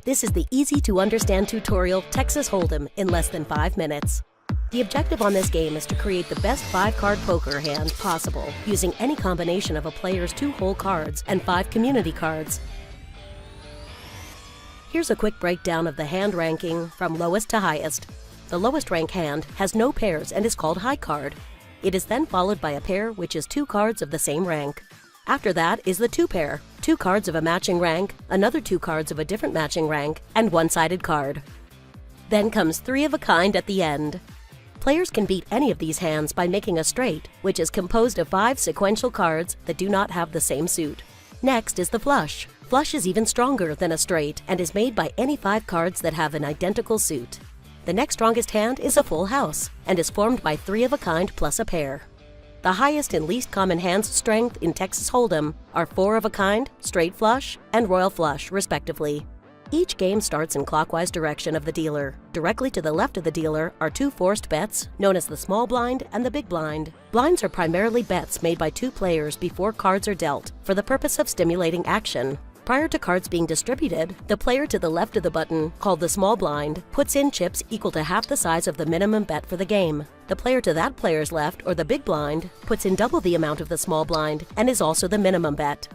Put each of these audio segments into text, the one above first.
This is the easy-to-understand tutorial Texas Hold'em in less than 5 minutes. The objective on this game is to create the best 5-card poker hand possible, using any combination of a player's 2 whole cards and 5 community cards. Here's a quick breakdown of the hand ranking from lowest to highest. The lowest rank hand has no pairs and is called high card. It is then followed by a pair which is 2 cards of the same rank. After that is the 2 pair, 2 cards of a matching rank, another 2 cards of a different matching rank, and 1-sided card. Then comes 3 of a kind at the end. Players can beat any of these hands by making a straight, which is composed of 5 sequential cards that do not have the same suit. Next is the flush. Flush is even stronger than a straight and is made by any 5 cards that have an identical suit. The next strongest hand is a full house and is formed by 3 of a kind plus a pair. The highest and least common hands strength in Texas Hold'em are 4 of a kind, straight flush, and royal flush, respectively. Each game starts in clockwise direction of the dealer. Directly to the left of the dealer are 2 forced bets, known as the small blind and the big blind. Blinds are primarily bets made by 2 players before cards are dealt, for the purpose of stimulating action. Prior to cards being distributed, the player to the left of the button, called the small blind, puts in chips equal to half the size of the minimum bet for the game. The player to that player's left, or the big blind, puts in double the amount of the small blind and is also the minimum bet.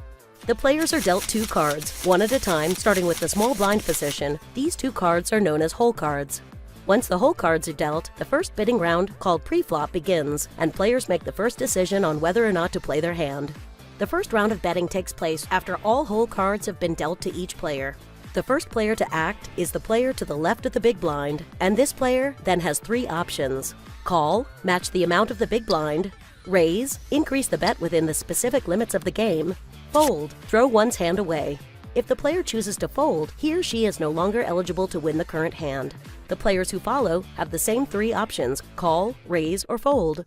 The players are dealt 2 cards, one at a time, starting with the small blind position. These 2 cards are known as whole cards. Once the whole cards are dealt, the first bidding round, called pre-flop, begins, and players make the first decision on whether or not to play their hand. The first round of betting takes place after all whole cards have been dealt to each player. The first player to act is the player to the left of the big blind, and this player then has 3 options: call, match the amount of the big blind; raise, increase the bet within the specific limits of the game; fold, throw one's hand away. If the player chooses to fold, he or she is no longer eligible to win the current hand. The players who follow have the same 3 options: call, raise, or fold.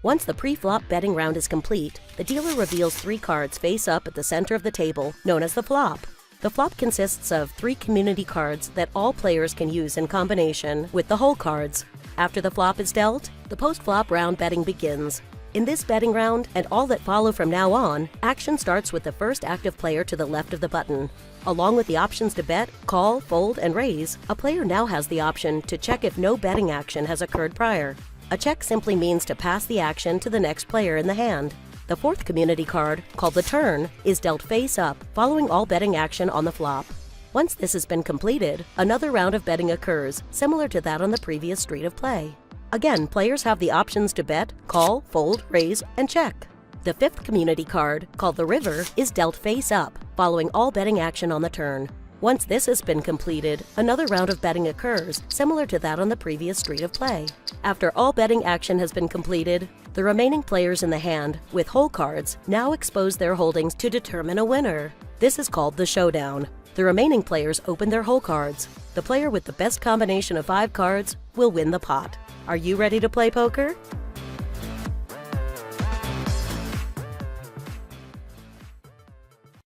Once the pre-flop betting round is complete, the dealer reveals 3 cards face up at the center of the table, known as the flop. The flop consists of 3 community cards that all players can use in combination with the whole cards. After the flop is dealt, the post-flop round betting begins. In this betting round, and all that follow from now on, action starts with the first active player to the left of the button. Along with the options to bet, call, fold, and raise, a player now has the option to check if no betting action has occurred prior. A check simply means to pass the action to the next player in the hand. The 4th community card, called the turn, is dealt face up, following all betting action on the flop. Once this has been completed, another round of betting occurs, similar to that on the previous street of play. Again, players have the options to bet, call, fold, raise, and check. The 5th community card, called the river, is dealt face up, following all betting action on the turn. Once this has been completed, another round of betting occurs, similar to that on the previous street of play. After all betting action has been completed, the remaining players in the hand, with whole cards, now expose their holdings to determine a winner. This is called the showdown. The remaining players open their whole cards. The player with the best combination of 5 cards will win the pot. Are you ready to play poker?